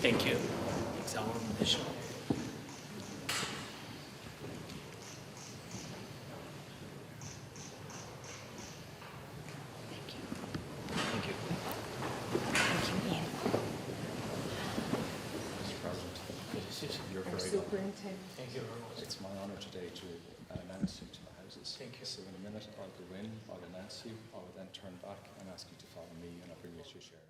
Thank you. Exam Bishop. Thank you. Mr. President, you're very welcome. Thank you very much. It's my honour today to announce you to the Houses. Thank you. So in a minute I'll go in, I'll announce you, I will then turn back and ask you to follow me, and I'll bring you to your chair.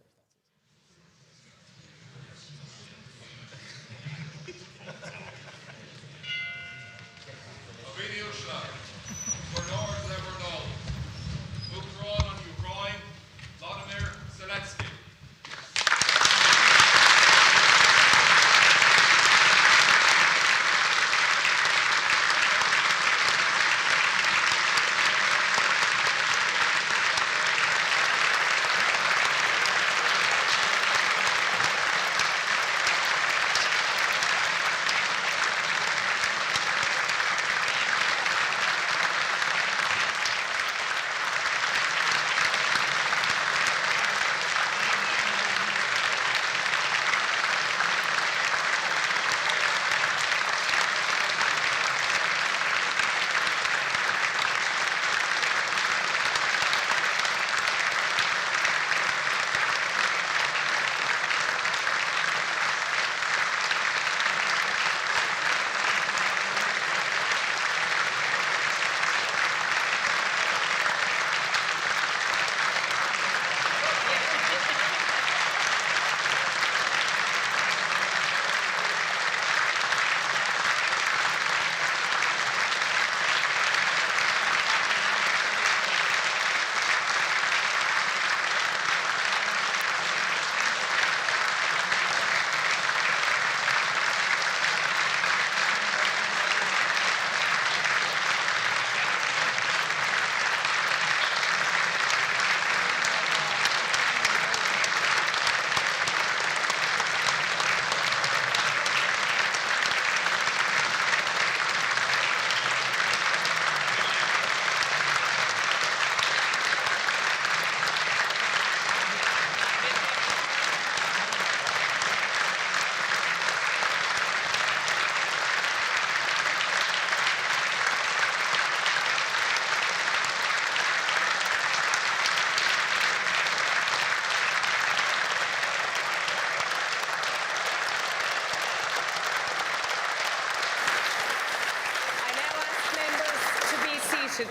Uacharáin, Volodymyr Zelenskyy.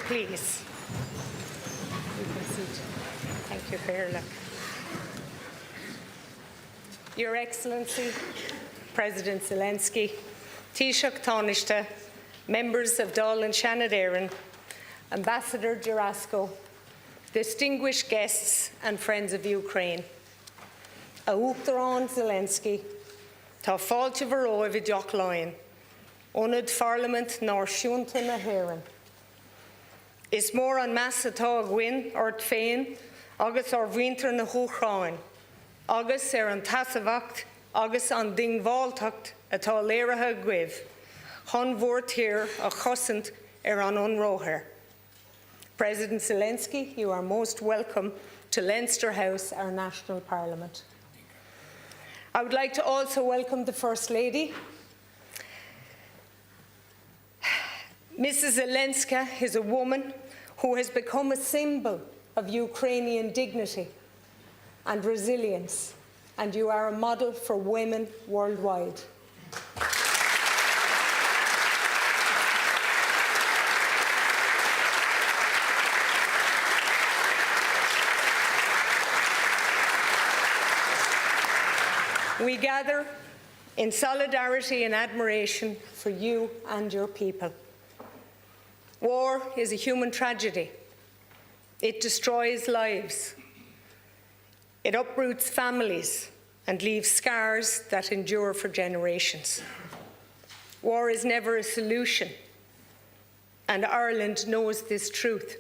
Please. You can sit. Thank you, Perla. Your Excellency, President Zelensky, Taoiseach Taoiseach, members of Dáil and Seanad, Ambassador Jarasco, distinguished guests and friends of Ukraine. Uacharáin Zelensky, tá fáilte bhróibh isteach láin, ónad Parliament nár siúnta na hÉireann. Is mór an meas atá a gcuin ort féin agus ar bhhuintear na Uacharáin, agus an tasamhacht agus an dingmháilteacht atá léirithe agaibh, chun mhór tír a chosint an unróthair. President Zelensky, you are most welcome to Leinster House, our national parliament. I would like to also welcome the First Lady. Mrs. Zelenskyy is a woman who has become a symbol of Ukrainian dignity and resilience, and you are a model for women worldwide. We gather in solidarity and admiration for you and your people. War is a human tragedy. It destroys lives. It uproots families and leaves scars that endure for generations. War is never a solution, and Ireland knows this truth.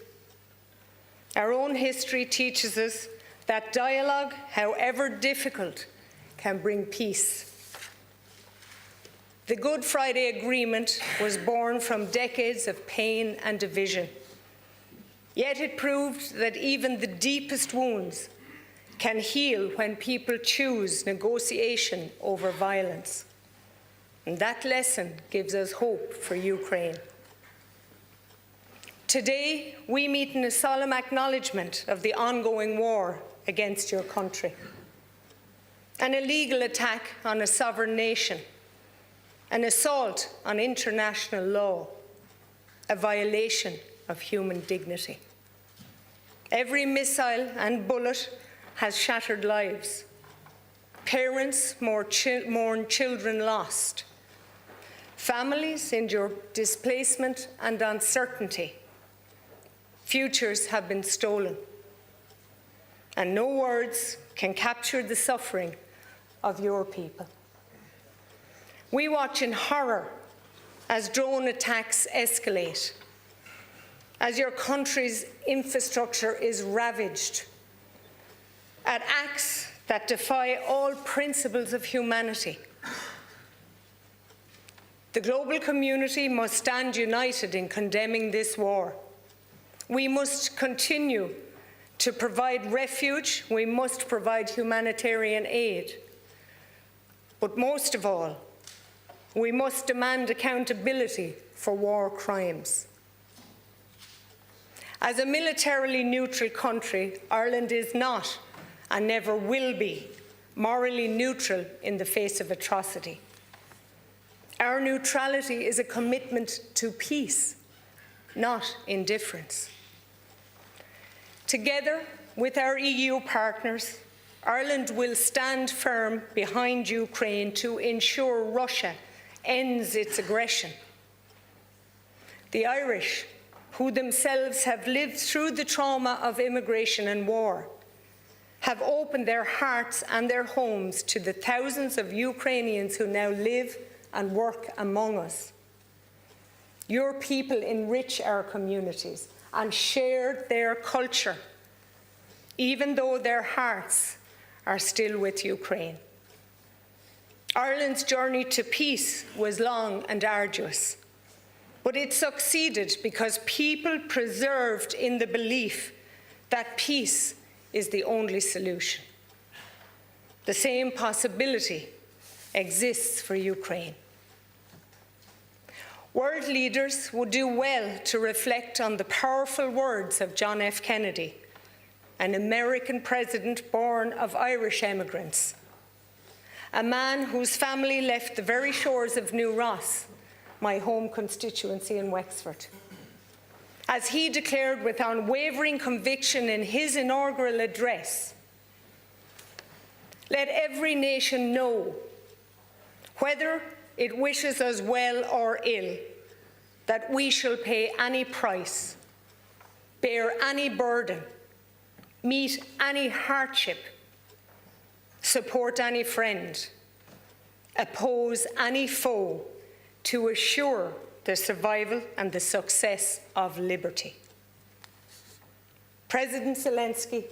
Our own history teaches us that dialogue, however difficult, can bring peace. The Good Friday Agreement was born from decades of pain and division. Yet it proved that even the deepest wounds can heal when people choose negotiation over violence. And that lesson gives us hope for Ukraine. Today, we meet in a solemn acknowledgement of the ongoing war against your country, an illegal attack on a sovereign nation, an assault on international law, a violation of human dignity. Every missile and bullet has shattered lives. Parents mourn children lost. Families endure displacement and uncertainty. Futures have been stolen. And no words can capture the suffering of your people. We watch in horror as drone attacks escalate, as your country's infrastructure is ravaged, at acts that defy all principles of humanity. The global community must stand united in condemning this war. We must continue to provide refuge. We must provide humanitarian aid. But most of all, we must demand accountability for war crimes. As a militarily neutral country, Ireland is not and never will be morally neutral in the face of atrocity. Our neutrality is a commitment to peace, not indifference. Together with our EU partners, Ireland will stand firm behind Ukraine to ensure Russia ends its aggression. The Irish, who themselves have lived through the trauma of immigration and war, have opened their hearts and their homes to the thousands of Ukrainians who now live and work among us. Your people enrich our communities and share their culture, even though their hearts are still with Ukraine. Ireland's journey to peace was long and arduous, but it succeeded because people persevered in the belief that peace is the only solution. The same possibility exists for Ukraine. World leaders would do well to reflect on the powerful words of John F. Kennedy, an American president born of Irish emigrants, a man whose family left the very shores of New Ross, my home constituency in Wexford. As he declared with unwavering conviction in his inaugural address, "Let every nation know, whether it wishes us well or ill, that we shall pay any price, bear any burden, meet any hardship, support any friend, oppose any foe, to assure the survival and the success of liberty." President Zelensky,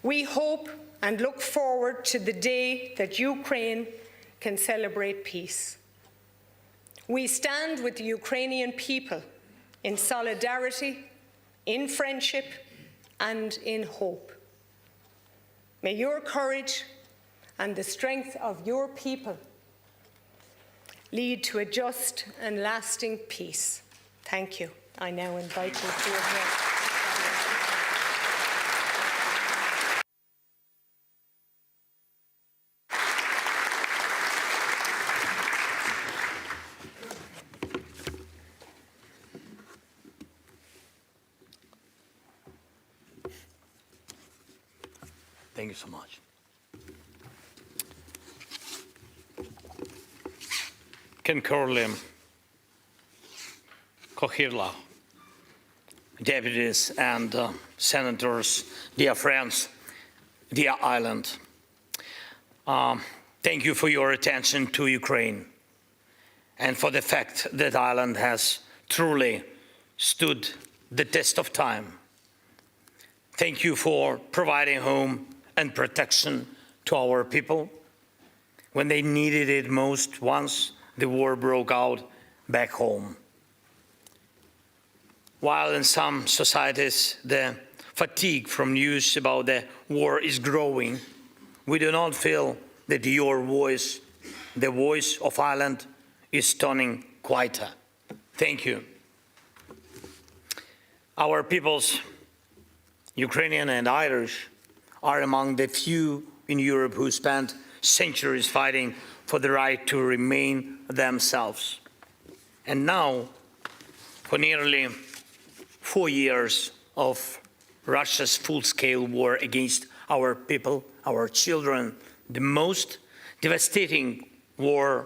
we hope and look forward to the day that Ukraine can celebrate peace. We stand with the Ukrainian people in solidarity, in friendship, and in hope. May your courage and the strength of your people lead to a just and lasting peace. Thank you. I now invite you to address. Thank you so much. Ken Curley, Cochirla, deputies and senators, dear friends, dear Ireland. Thank you for your attention to Ukraine and for the fact that Ireland has truly stood the test of time. Thank you for providing home and protection to our people when they needed it most once the war broke out back home. While in some societies the fatigue from news about the war is growing, we do not feel that your voice, the voice of Ireland, is turning quieter. Thank you. Our peoples, Ukrainian and Irish, are among the few in Europe who spent centuries fighting for the right to remain themselves. And now, for nearly 4 years of Russia's full-scale war against our people, our children, the most devastating war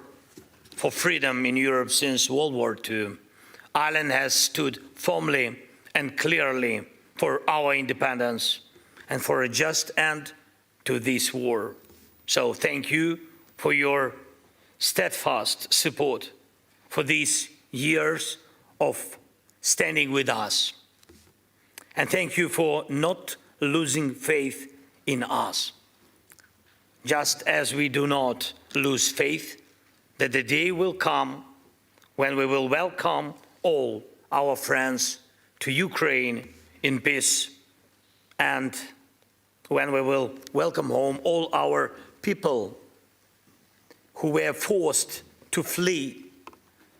for freedom in Europe since World War II, Ireland has stood firmly and clearly for our independence and for a just end to this war. So thank you for your steadfast support for these years of standing with us. And thank you for not losing faith in us, just as we do not lose faith that the day will come when we will welcome all our friends to Ukraine in peace, and when we will welcome home all our people who were forced to flee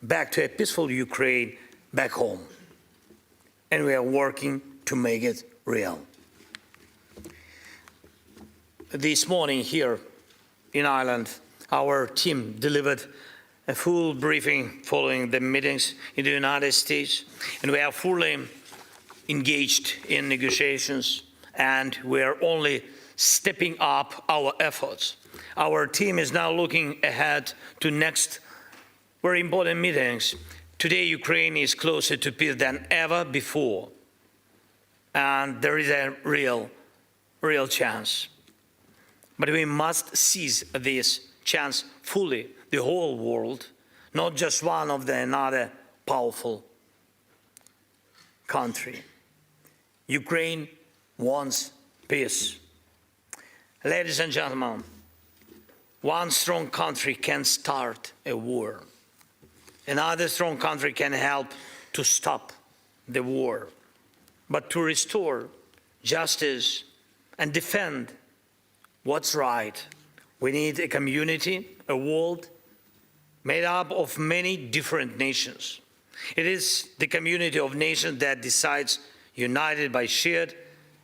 back to a peaceful Ukraine back home. And we are working to make it real. This morning here in Ireland, our team delivered a full briefing following the meetings in the United States, and we are fully engaged in negotiations, and we are only stepping up our efforts. Our team is now looking ahead to next very important meetings. Today, Ukraine is closer to peace than ever before, and there is a real chance. But we must seize this chance fully, the whole world, not just one of another powerful country. Ukraine wants peace. Ladies and gentlemen, one strong country can start a war. Another strong country can help to stop the war. But to restore justice and defend what's right, we need a community, a world made up of many different nations. It is the community of nations that decides, united by shared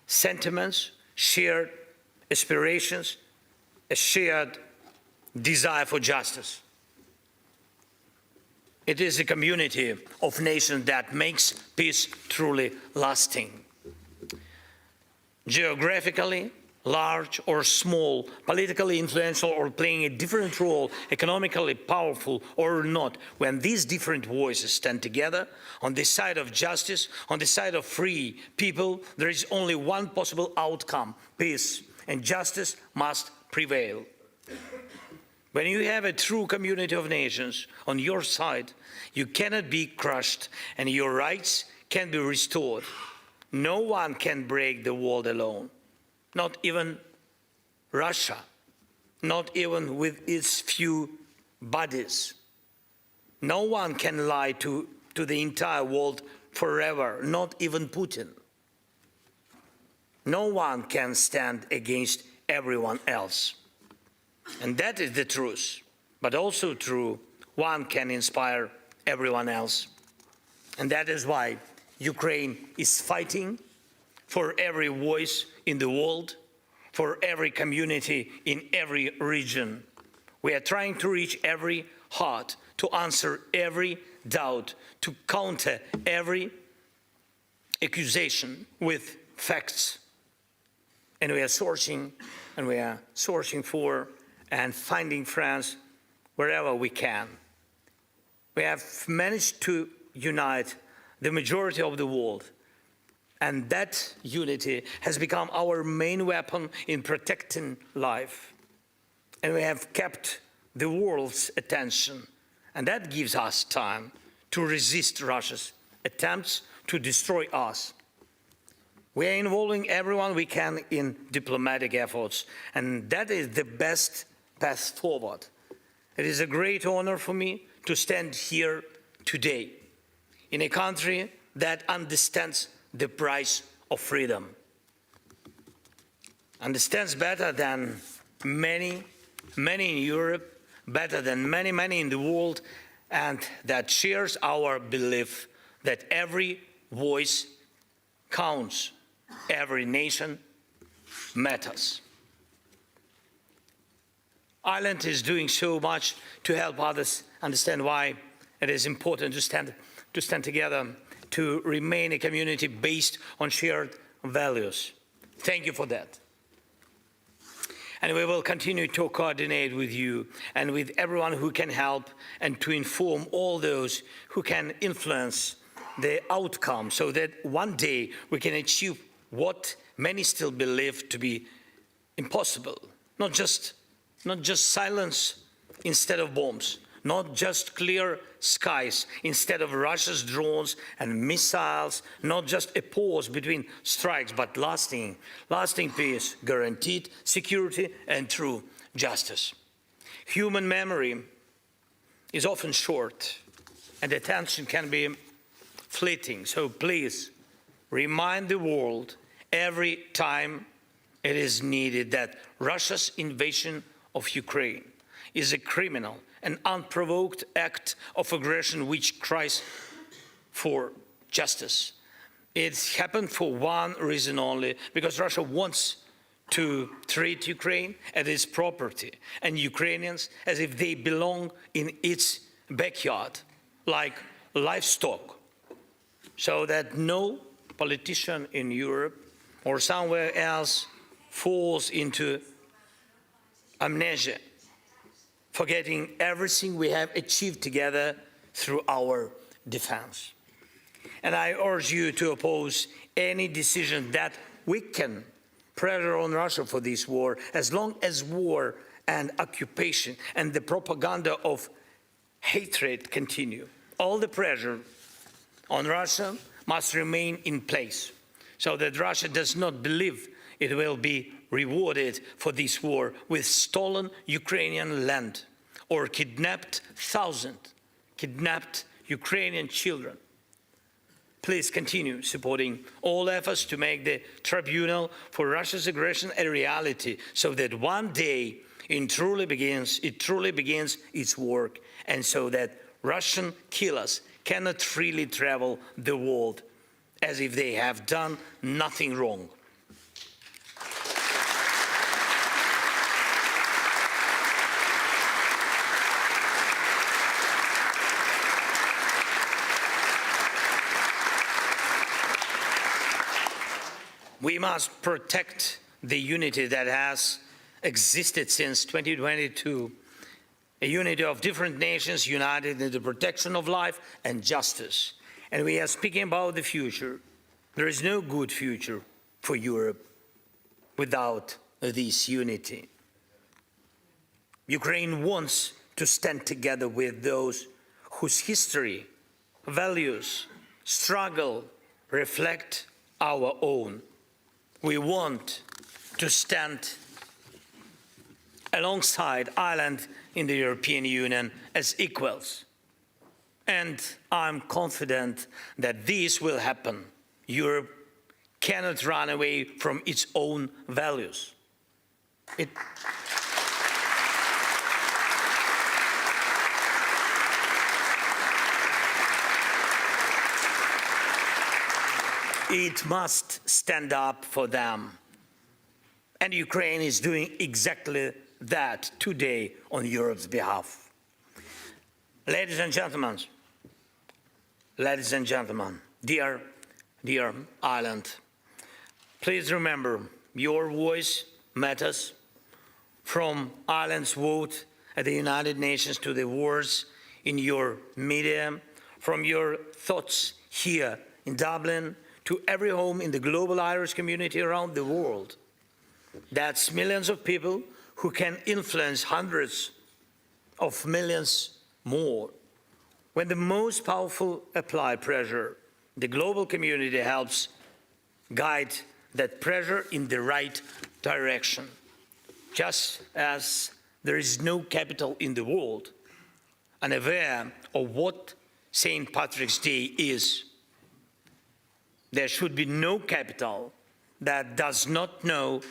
sentiments, shared aspirations, a shared desire for justice. It is a community of nations that makes peace truly lasting. Geographically, large or small, politically influential or playing a different role, economically powerful or not, when these different voices stand together on the side of justice, on the side of free people, there is only one possible outcome: peace, and justice must prevail. When you have a true community of nations on your side, you cannot be crushed and your rights can be restored. No one can break the world alone. Not even Russia, not even with its few bodies. No one can lie to the entire world forever, not even Putin. No one can stand against everyone else. And that is the truth, but also true, one can inspire everyone else. And that is why Ukraine is fighting for every voice in the world, for every community in every region. We are trying to reach every heart, to answer every doubt, to counter every accusation with facts. And we are searching for and finding friends wherever we can. We have managed to unite the majority of the world, and that unity has become our main weapon in protecting life. And we have kept the world's attention, and that gives us time to resist Russia's attempts to destroy us. We are involving everyone we can in diplomatic efforts, and that is the best path forward. It is a great honor for me to stand here today in a country that understands the price of freedom. understands better than many in Europe, better than many in the world, and that shares our belief that every voice counts, every nation matters. Ireland is doing so much to help others understand why it is important to stand together, to remain a community based on shared values. Thank you for that. And we will continue to coordinate with you and with everyone who can help, and to inform all those who can influence the outcome, so that one day we can achieve what many still believe to be impossible. Not just silence instead of bombs, not just clear skies instead of Russia's drones and missiles, not just a pause between strikes, but lasting peace, guaranteed security and true justice. Human memory is often short and attention can be fleeting, so please remind the world every time it is needed that Russia's invasion of Ukraine is a criminal and unprovoked act of aggression which cries for justice. It happened for one reason only, because Russia wants to treat Ukraine as its property and Ukrainians as if they belong in its backyard, like livestock, so that no politician in Europe or somewhere else falls into amnesia, forgetting everything we have achieved together through our defense. And I urge you to oppose any decision that weaken pressure on Russia for this war, as long as war and occupation and the propaganda of hatred continue. All the pressure on Russia must remain in place, so that Russia does not believe it will be rewarded for this war with stolen Ukrainian land or kidnapped Ukrainian children. Please continue supporting all efforts to make the tribunal for Russia's aggression a reality, so that one day it truly begins its work, and so that Russian killers cannot freely travel the world as if they have done nothing wrong. We must protect the unity that has existed since 2022, a unity of different nations united in the protection of life and justice. And we are speaking about the future. There is no good future for Europe without this unity. Ukraine wants to stand together with those whose history, values, struggle reflect our own. We want to stand alongside Ireland in the European Union as equals. And I'm confident that this will happen. Europe cannot run away from its own values. It must stand up for them. And Ukraine is doing exactly that today on Europe's behalf. Ladies and gentlemen, dear Ireland, please remember your voice matters. From Ireland's vote at the United Nations to the words in your media, from your thoughts here in Dublin to every home in the global Irish community around the world. That's millions of people who can influence hundreds of millions more. When the most powerful apply pressure, the global community helps guide that pressure in the right direction. Just as there is no capital in the world, unaware of what St. Patrick's Day is, there should be no capital that does not know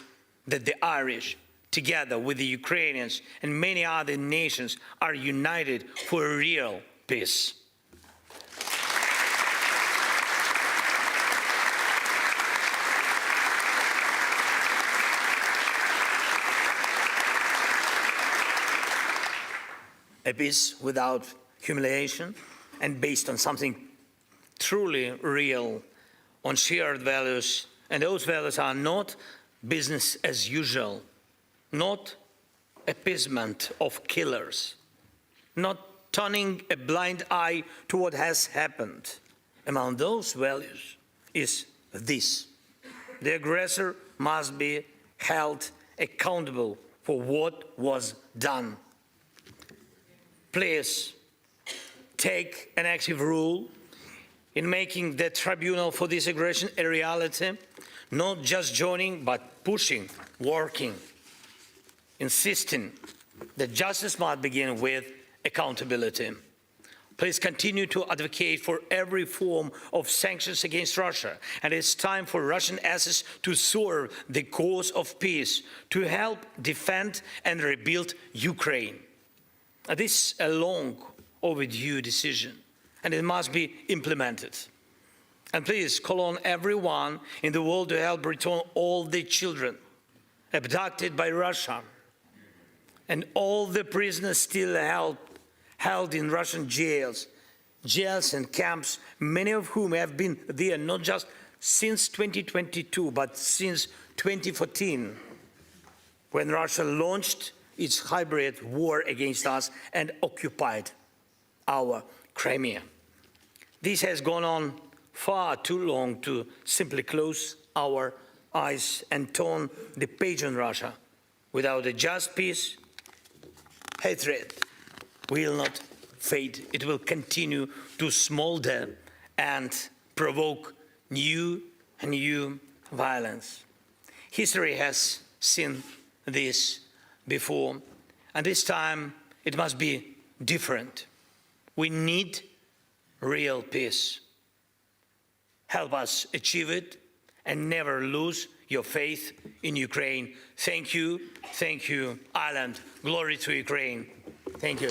that the Irish, together with the Ukrainians and many other nations, are united for a real peace. A peace without humiliation and based on something truly real, on shared values. And those values are not business as usual, not appeasement of killers, not turning a blind eye to what has happened. Among those values is this: the aggressor must be held accountable for what was done. Please take an active role in making the tribunal for this aggression a reality, not just joining, but pushing, working, insisting that justice must begin with accountability. Please continue to advocate for every form of sanctions against Russia, and it's time for Russian assets to serve the cause of peace, to help defend and rebuild Ukraine. This is a long overdue decision, and it must be implemented. And please call on everyone in the world to help return all the children abducted by Russia and all the prisoners still held in Russian jails and camps, many of whom have been there not just since 2022, but since 2014, when Russia launched its hybrid war against us and occupied our Crimea. This has gone on far too long to simply close our eyes and turn the page on Russia. Without a just peace, hatred will not fade. It will continue to smolder and provoke new and new violence. History has seen this before, and this time it must be different. We need real peace. Help us achieve it and never lose your faith in Ukraine. Thank you, Ireland. Glory to Ukraine. Thank you.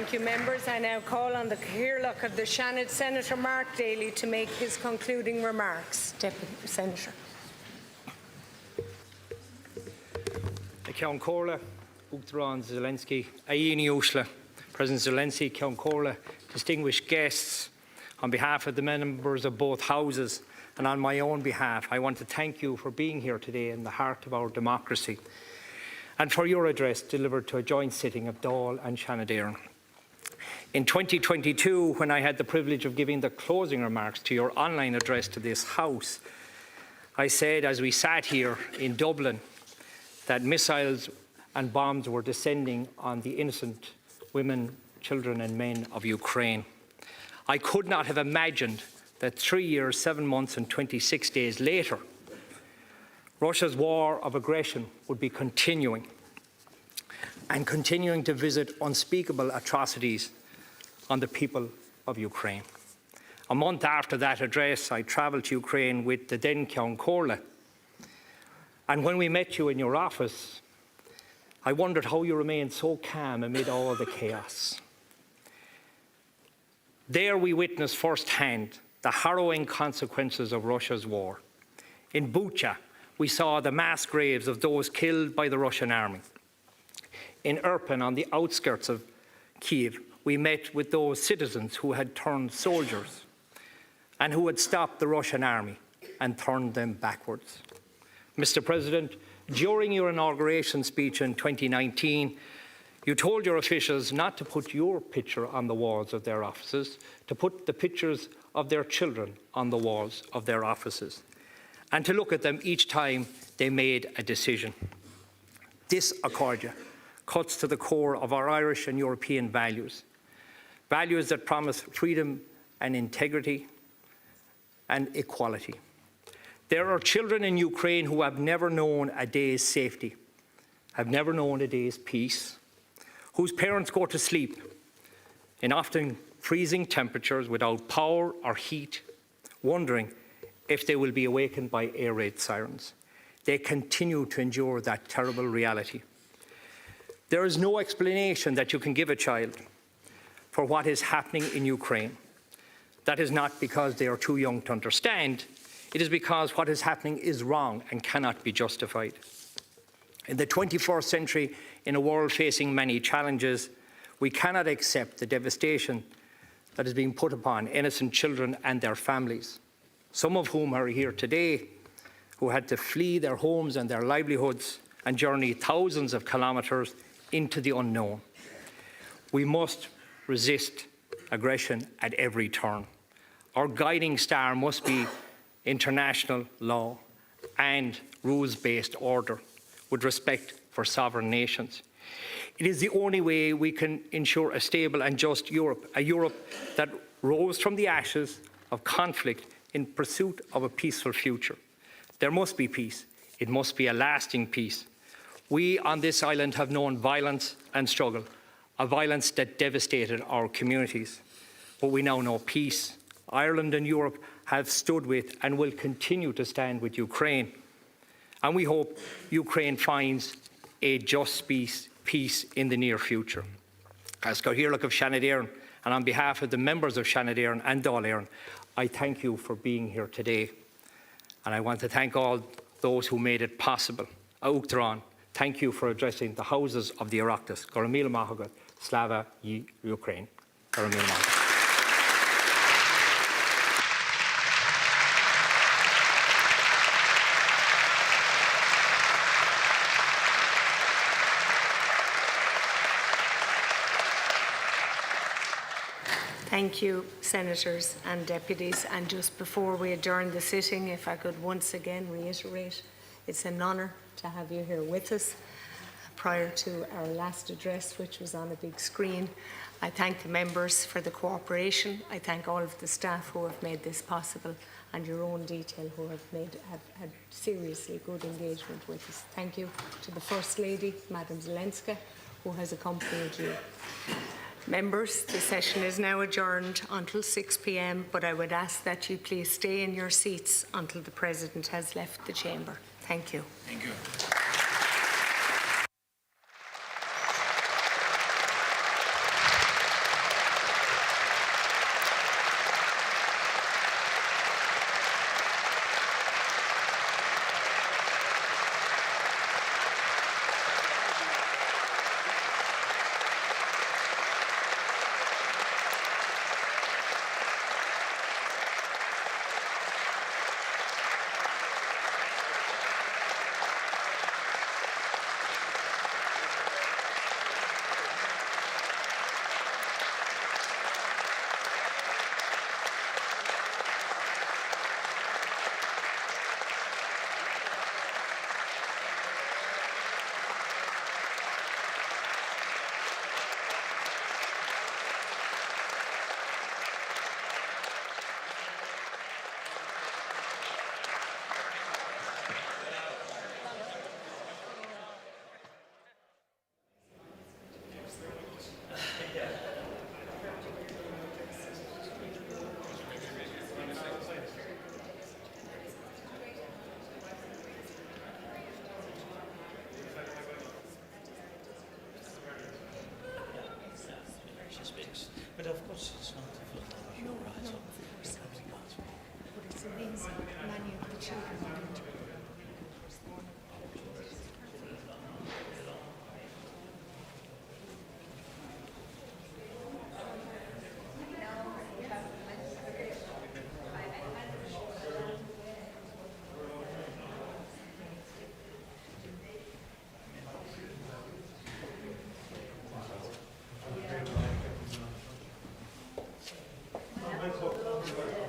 Thank you, members. I now call on the Cathaoirleach of the Seanad, Senator Mark Daly, to make his concluding remarks. Deputy Senator. Ceann Comhairle, Uacharáin Zelensky, Aíní Uasla, President Zelensky, Ceann Comhairle, distinguished guests, on behalf of the members of both houses and on my own behalf, I want to thank you for being here today in the heart of our democracy and for your address delivered to a joint sitting of Dáil and Seanad. In 2022, when I had the privilege of giving the closing remarks to your online address to this House, I said as we sat here in Dublin that missiles and bombs were descending on the innocent women, children and men of Ukraine. I could not have imagined that 3 years, 7 months and 26 days later, Russia's war of aggression would be continuing to visit unspeakable atrocities on the people of Ukraine. A month after that address, I travelled to Ukraine with the then Ceann Comhairle. And when we met you in your office, I wondered how you remained so calm amid all the chaos. There we witnessed firsthand the harrowing consequences of Russia's war. In Bucha, we saw the mass graves of those killed by the Russian army. In Irpin, on the outskirts of Kyiv, we met with those citizens who had turned soldiers and who had stopped the Russian army and turned them backwards. Mr. President, during your inauguration speech in 2019, you told your officials not to put your picture on the walls of their offices, to put the pictures of their children on the walls of their offices, and to look at them each time they made a decision. This, Accordia, cuts to the core of our Irish and European values, values that promise freedom and integrity and equality. There are children in Ukraine who have never known a day's safety, have never known a day's peace, whose parents go to sleep in often freezing temperatures without power or heat, wondering if they will be awakened by air raid sirens. They continue to endure that terrible reality. There is no explanation that you can give a child for what is happening in Ukraine. That is not because they are too young to understand. It is because what is happening is wrong and cannot be justified. In the 21st century, in a world facing many challenges, we cannot accept the devastation that is being put upon innocent children and their families, some of whom are here today, who had to flee their homes and their livelihoods and journey thousands of kilometres into the unknown. We must resist aggression at every turn. Our guiding star must be international law and rules-based order with respect for sovereign nations. It is the only way we can ensure a stable and just Europe, a Europe that rose from the ashes of conflict in pursuit of a peaceful future. There must be peace. It must be a lasting peace. We on this island have known violence and struggle, a violence that devastated our communities. But we now know peace. Ireland and Europe have stood with and will continue to stand with Ukraine. And we hope Ukraine finds a just peace in the near future. As Cathaoirleach of Seanad and on behalf of the members of Seanad and Dáil, I thank you for being here today. And I want to thank all those who made it possible. Uacharáin, thank you for addressing the houses of the Oireachtas. Goramíle Maithagad, Slava Ukraine. Goramíle Maithagad. Thank you, Senators and Deputies. And just before we adjourn the sitting, if I could once again reiterate, it's an honour to have you here with us. Prior to our last address, which was on a big screen, I thank the members for the cooperation. I thank all of the staff who have made this possible, and your own detail who have had seriously good engagement with us. Thank you to the First Lady, Madam Zelenskyy, who has accompanied you. Members, the session is now adjourned until 6 p.m, but I would ask that you please stay in your seats until the President has left the chamber. Thank you. Thank you. But of course it's not your right. But it's amazing, many of the children. Thank you.